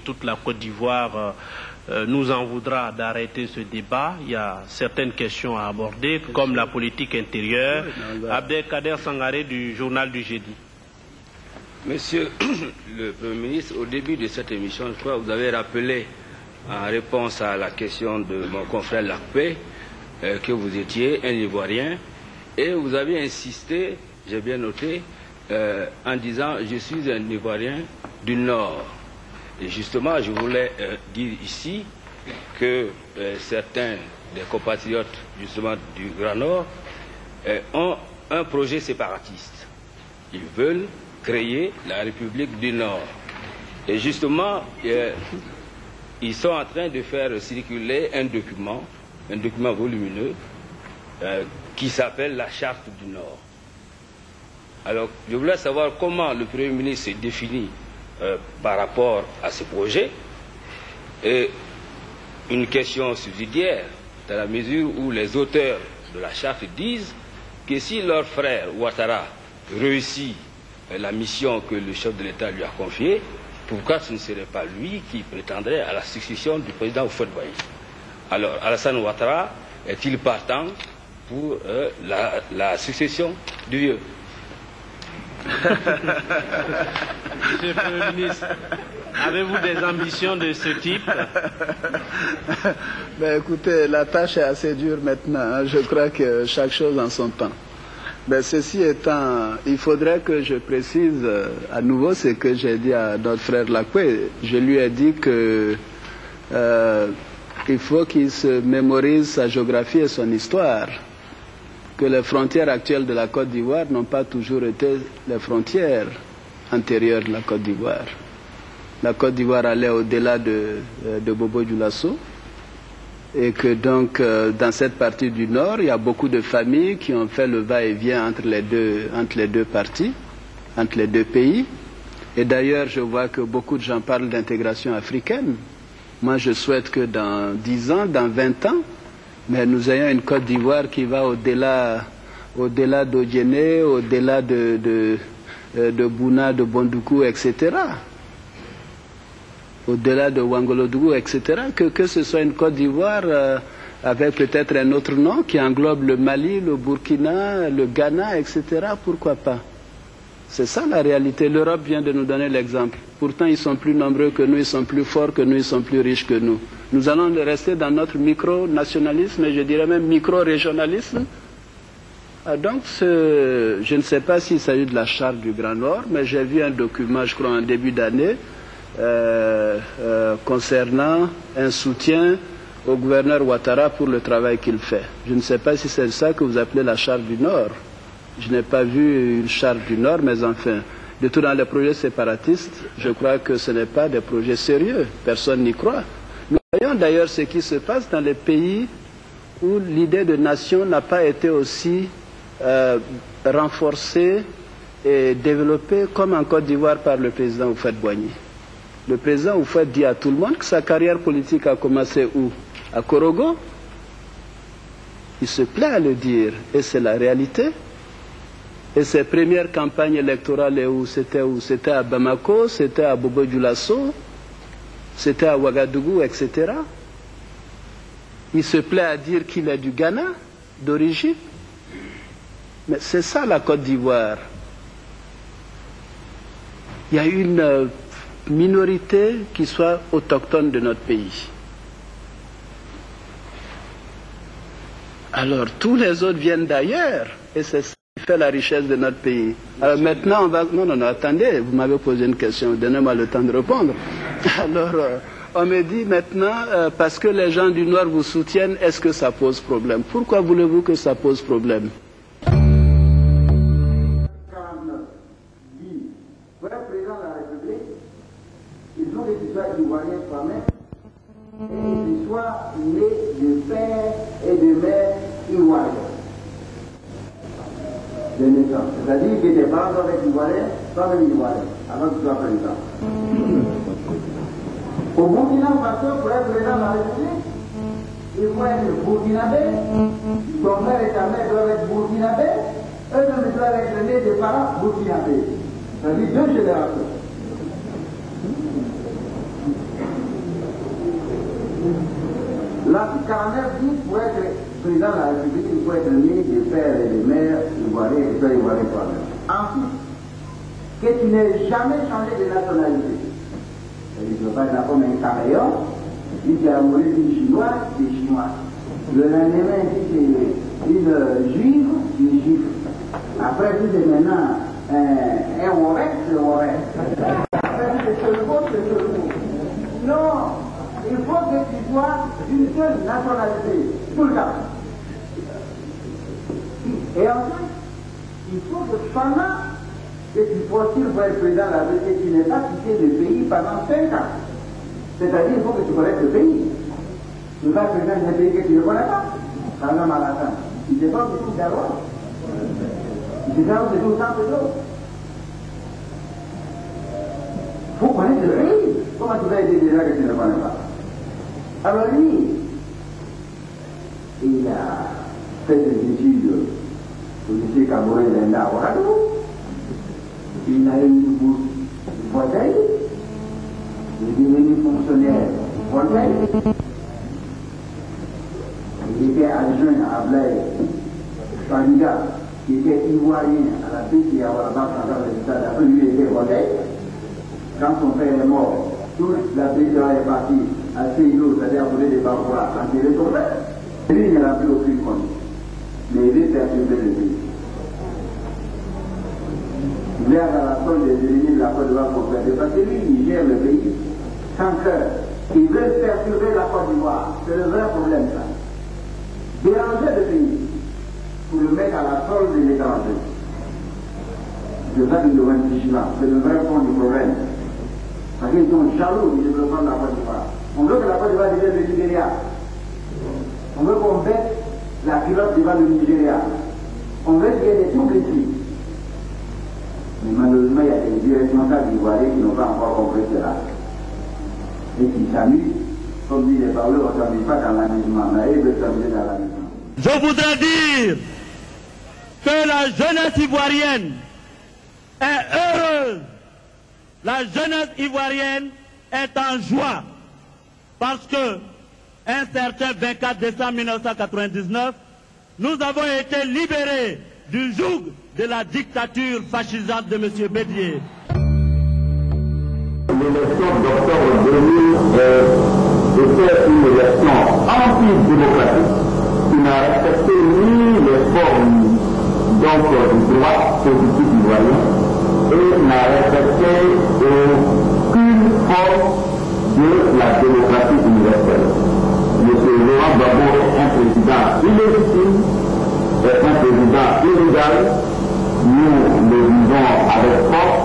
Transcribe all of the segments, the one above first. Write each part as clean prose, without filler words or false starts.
Toute la Côte d'Ivoire nous en voudra d'arrêter ce débat. Il y a certaines questions à aborder, comme la politique intérieure. Abdelkader Sangaré du journal du Jeudi. Monsieur le Premier ministre, au début de cette émission, je crois que vous avez rappelé, en réponse à la question de mon confrère Lacpé, que vous étiez un Ivoirien, et vous avez insisté, j'ai bien noté, en disant « je suis un Ivoirien du Nord ». Et justement, je voulais dire ici que certains des compatriotes justement du Grand Nord ont un projet séparatiste. Ils veulent créer la République du Nord. Et justement, ils sont en train de faire circuler un document volumineux qui s'appelle la Charte du Nord. Alors, je voulais savoir comment le Premier ministre s'est défini par rapport à ce projet, et une question subsidiaire, dans la mesure où les auteurs de la charte disent que si leur frère Ouattara réussit la mission que le chef de l'État lui a confiée, pourquoi ce ne serait pas lui qui prétendrait à la succession du président Houphouët-Boigny? Alors, Alassane Ouattara est-il partant pour la succession du vieux? Monsieur le Premier ministre, avez-vous des ambitions de ce type? Ben, écoutez, la tâche est assez dure maintenant. Hein. Je crois que chaque chose en son temps. Ben, ceci étant, il faudrait que je précise à nouveau ce que j'ai dit à notre frère Lacoué. Je lui ai dit que il faut qu'il se mémorise sa géographie et son histoire. Que les frontières actuelles de la Côte d'Ivoire n'ont pas toujours été les frontières antérieures de la Côte d'Ivoire. La Côte d'Ivoire allait au-delà de Bobo Dioulasso, et que donc dans cette partie du nord, il y a beaucoup de familles qui ont fait le va-et-vient entre les deux parties, entre les deux pays. Et d'ailleurs, je vois que beaucoup de gens parlent d'intégration africaine. Moi, je souhaite que dans 10 ans, dans 20 ans, mais nous ayons une Côte d'Ivoire qui va au-delà d'Odiené, au-delà de Bouna, de Bondoukou, etc. Au-delà de Wangolodougou, etc. Que ce soit une Côte d'Ivoire avec peut-être un autre nom qui englobe le Mali, le Burkina, le Ghana, etc. Pourquoi pas? C'est ça la réalité. L'Europe vient de nous donner l'exemple. Pourtant, ils sont plus nombreux que nous, ils sont plus forts que nous, ils sont plus riches que nous. Nous allons rester dans notre micro-nationalisme, et je dirais même micro-régionalisme. Donc, je ne sais pas s'il s'agit de la charte du Grand Nord, mais j'ai vu un document, je crois, en début d'année, concernant un soutien au gouverneur Ouattara pour le travail qu'il fait. Je ne sais pas si c'est ça que vous appelez la charte du Nord. Je n'ai pas vu une charte du Nord, mais enfin, de tout dans les projets séparatistes, je crois que ce n'est pas des projets sérieux. Personne n'y croit. Nous voyons d'ailleurs ce qui se passe dans les pays où l'idée de nation n'a pas été aussi renforcée et développée comme en Côte d'Ivoire par le président Houphouët-Boigny. Le président Houphouët dit à tout le monde que sa carrière politique a commencé où? À Korogo. Il se plaît à le dire, et c'est la réalité. Et ses premières campagnes électorales, c'était à Bamako, c'était à Bobo Dioulasso, c'était à Ouagadougou, etc. Il se plaît à dire qu'il est du Ghana, d'origine. Mais c'est ça la Côte d'Ivoire. Il y a une minorité qui soit autochtone de notre pays. Alors tous les autres viennent d'ailleurs, et c'est ça qui fait la richesse de notre pays. Alors maintenant, on va... Non, attendez, vous m'avez posé une question, donnez-moi le temps de répondre. Alors, on me dit maintenant, parce que les gens du Nord vous soutiennent, est-ce que ça pose problème? Pourquoi voulez-vous que ça pose problème? Il faut que tu sois ivoirien toi-même et que tu sois né de père et de mère ivoirien. De naissance. C'est-à-dire que tes parents doivent être ivoiriens, toi-même ivoirien, avant que tu sois président. Au Burkina Faso, pour être président de la République, il faut être burkinabé, ton frère et ta mère doivent être burkinabés, eux-mêmes doivent être nés des parents burkinabés. C'est-à-dire 2 générations. L'article 49 dit pour être président de la République, il faut être né des pères et des mères ivoiriens et des pères ivoiriens toi-même. Ensuite, que tu n'aies jamais changé de nationalité. C'est-à-dire que tu ne veux pas être comme un caméléon, si tu es amoureux d'une chinoise, tu es chinois. Le lendemain, si tu es une juive, tu es juif. Après, si tu es maintenant un warek, c'est warek. Après, si tu es chevaux, c'est chevaux. Non! Il faut que tu sois d'une seule nationalité, tout le temps. Et ensuite, il faut que pendant que tu postules pour être président de la République, tu n'aies pas quitté le pays pendant 5 ans. C'est-à-dire qu'il faut que tu connaisses le pays. Tu ne vas pas être président d'un pays que tu ne connais pas. Par exemple, à la fin, tu ne sais pas où c'est tout d'abord. Tu sais pas où c'est tout le temps de l'eau. Il faut connaître le pays. Comment tu vas aider des gens que tu ne connais pas? Alors lui, il a fait des études au lycée Cameroun d'Enda à Ouagadougou. Il a eu une bourse de Voltaire. Il est devenu fonctionnaire Voltaire. Il était adjoint à Blaise Paniga, qui était ivoirien à la BCA, à la Banque centrale de l'État. Après lui, il était Voltaire. Quand son père est mort, toute la BCA est partie à Seydou, c'est-à-dire à voler des barbeaux à enterrer son père. Lui, il n'a plus aucune compte. Mais il est perturbé le pays. Il est à la solde des ennemis de la Côte d'Ivoire pour faire. Parce que lui, il gère le pays sans cœur. Il veut perturber la Côte d'Ivoire. C'est le vrai problème, ça. Déranger le pays pour le mettre à la solde des étrangers. C'est ça qu'ils doivent être vigilants. C'est le vrai fond du problème. Parce qu'ils sont jaloux du développement de la Côte d'Ivoire. On veut que la Côte d'Ivoire devienne le Nigeria. On veut qu'on baisse la culotte devant le Nigeria. On veut qu'il y ait des troubles ici. Mais malheureusement, il y a des responsables ivoiriens qui n'ont pas encore compris cela. Et qui s'amusent, comme dit les parleurs, on ne s'amuse pas dans l'amusement, mais ils veulent s'amuser dans l'amusement. Je voudrais dire que la jeunesse ivoirienne est heureuse. La jeunesse ivoirienne est en joie parce que un certain 24 décembre 1999, nous avons été libérés du joug de la dictature fascisante de M. Bédier. L'élection d'octobre 2000 était une élection antidémocratique qui n'a respecté ni les formes du droit politique ivoirien et n'a respecté aucune forme de la démocratie universelle. M. Laurent Gbagbo est un président illégitime, est un président illégal. Nous le vivons avec force.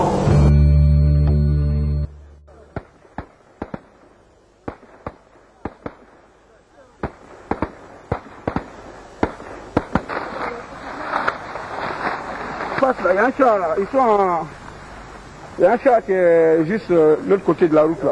Il y a un chat là, ils sont en... Il y a un chat qui est juste de l'autre côté de la route là.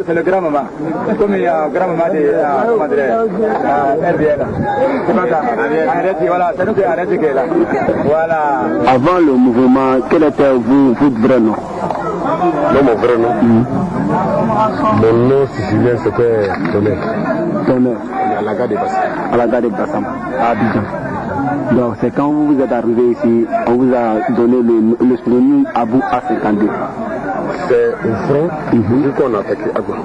C'est le grand-maman. Comme il y a un grand-maman de RBL. C'est pas ça. Voilà, c'est nous qui arrêtons qui est là. Voilà. Avant le mouvement, quel était votre vrai nom? Non, mon vrai nom. Mon nom sicilien c'était Tonnerre. Tonnerre. À la gare de Bassam. À la gare de Bassam, à Abidjan. Donc c'est quand vous êtes arrivé ici, on vous a donné le pseudonyme Abou A52. C'est au front, le jour qu'on a attaqué Agban.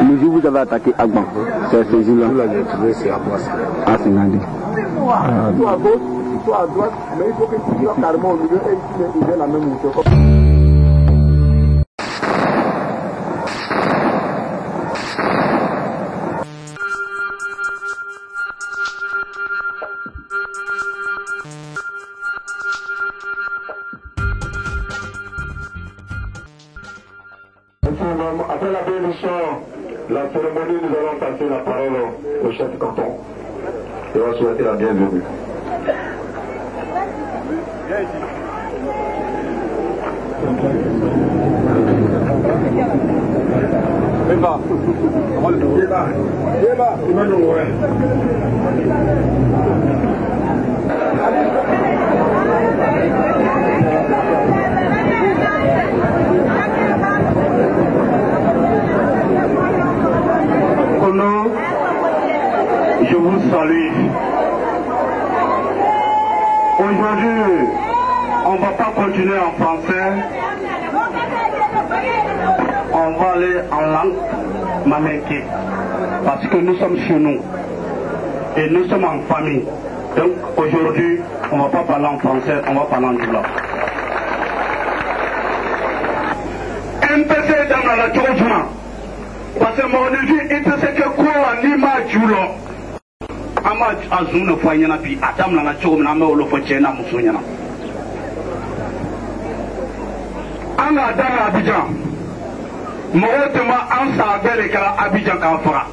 Le jour où vous avez attaqué Agban, c'est ce jour-là. Là, j'ai trouvé c'est Abou A52. Soit à gauche, soit à droite, mais il faut que tu sois carrément au milieu et tu aies la même hauteur. Après la bénédiction, la cérémonie, nous allons passer la parole au chef du canton. Et on va souhaiter la bienvenue. Je vous salue. Aujourd'hui, on ne va pas continuer en français. On va aller en langue malinké. Parce que nous sommes chez nous. Et nous sommes en famille. Donc aujourd'hui, on ne va pas parler en français, on va parler en doula. MPC dans la Tchoujouna. Parce que mon Dieu, il te sait que quoi, ni ma djoulo. Ama azuna fanyana bi adam na chom na me olo fochena musunyana. Anga dana Abidjan. Motema ansa bele kala Abidjan ka fara.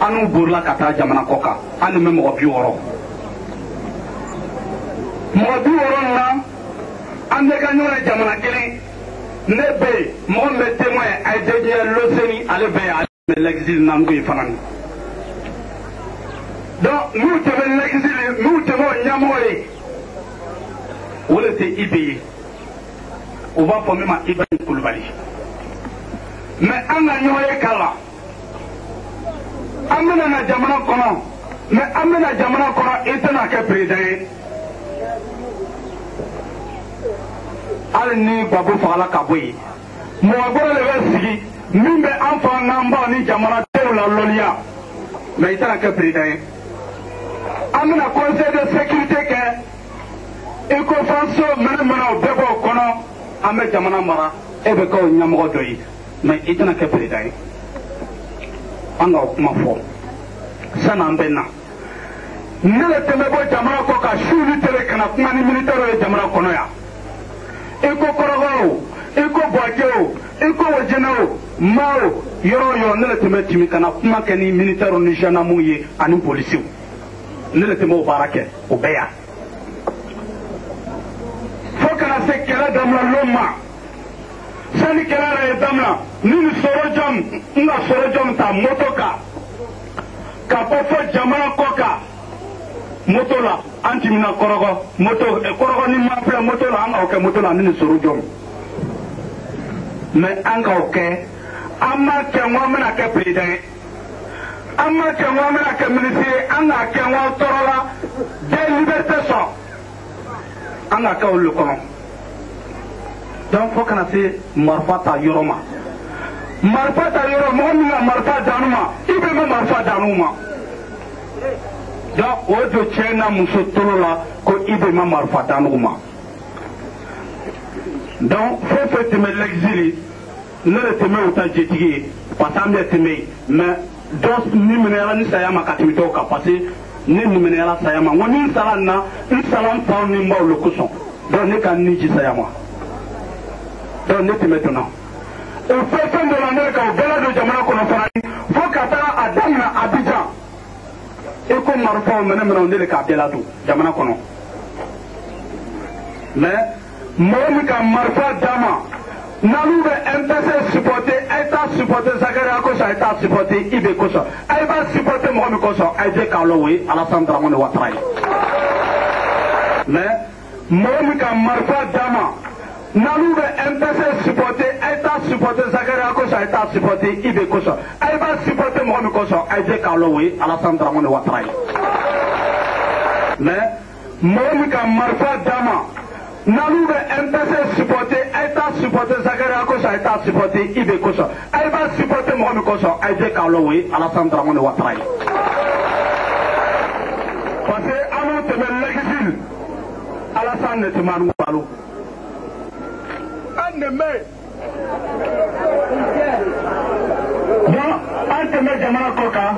Anu burla kata jamana koka. Anu me mo bi woro. Mo bi woro na ande ka nyore jamana kele. Nebe mo me témoin ay deje loseni ale be ale l'exil nangu fanani. Donc nous devons l'exiler, nous devons Niamoye. Où était Ibé? On va former ma Ibrahim Koulibaly. Mais on a Nyoye Kala. Amena na Jamana Kono. Mais Amena Jamana Kono était na que président. Alni Babu Fala Kaboui. Moi, je vais dire, nous sommes enfants n'amba ni Jamana Teoula Lolia. Mais il était na que président. Amina conseil de sécurité que éco-français maintenant au débat au Kono Amé Jamana Mara et Beko Nyamro Doi. Mais il n'y a que président. On a ma foi. Ça n'en est pas. Nous le temebo Jamana Koka, Chouli Telekana, Mani militaire et Jamana Konoya. Éco-Kororo, Éco-Boakeo, Éco-Wajenao, Mao, Yoro, nous le temebo Timikana, Makani militaire au Nijana Mouye, à nous policiers. Ne le temo barake au béa. Faut que la séquelle dans la loma. Sani kela la damla. Ni sorojam, nga sorojam ta motoka. Kapofo jamana koka. Motola antimina korogo. Moto korogo ni mapla motola anga oke motola ni sorojam. Mais anga oke. Ama kenwa mena ke président. Amma kenwa mena ke ministre anga kenwa torola des libertés sont anga ka ulu kono. Donc faut qu'on ait marfata yoroma. Marfata yoroma on a marfa danuma. Ibe me marfa danuma. Donc o de chena muso torola ko ibe me marfa danuma. Donc faut faire me l'exil. Ne le teme autant jetigi parce que mais donc ni menera ni sayama katimito ka passer ni menera sayama woni salana ni salam pa ni mbaw le kuson donc ne kan ni ji sayama donc ne te maintenant au fait de l'année ka bela de jamana kono farani faut kata adam na Abidjan e ko marfa menena on le ka bela do jamana kono mais mo ka marfa dama Nalou MPC supporter, État supporter, Zakaria Kosa, État supporter, Ibe Kosa. Elle va supporter Mohamed Kosa, Aïdje Kaloui, Alassane Dramane Ouattara. Mais, Mohamed Marfa Dama, Nalou MPC supporter, État supporter, Zakaria Kosa, État supporter, Ibe Kosa. Elle va supporter Mohamed Kosa, Aïdje Kaloui, Alassane Dramane Ouattara. Mais, Mohamed Marfa Dama, Nalou MPC supporter, État supporter, Zakaria Kosa, État supporter, Ibe Kosa. Elle va supporter Mohamed Kosa, Aïdje Kaloui, Alassane Dramane Ouattara. Parce que avant de mettre l'exil, Alassane ne te manu pas l'eau. Annemé. Donc, Antemé Jamana Koka,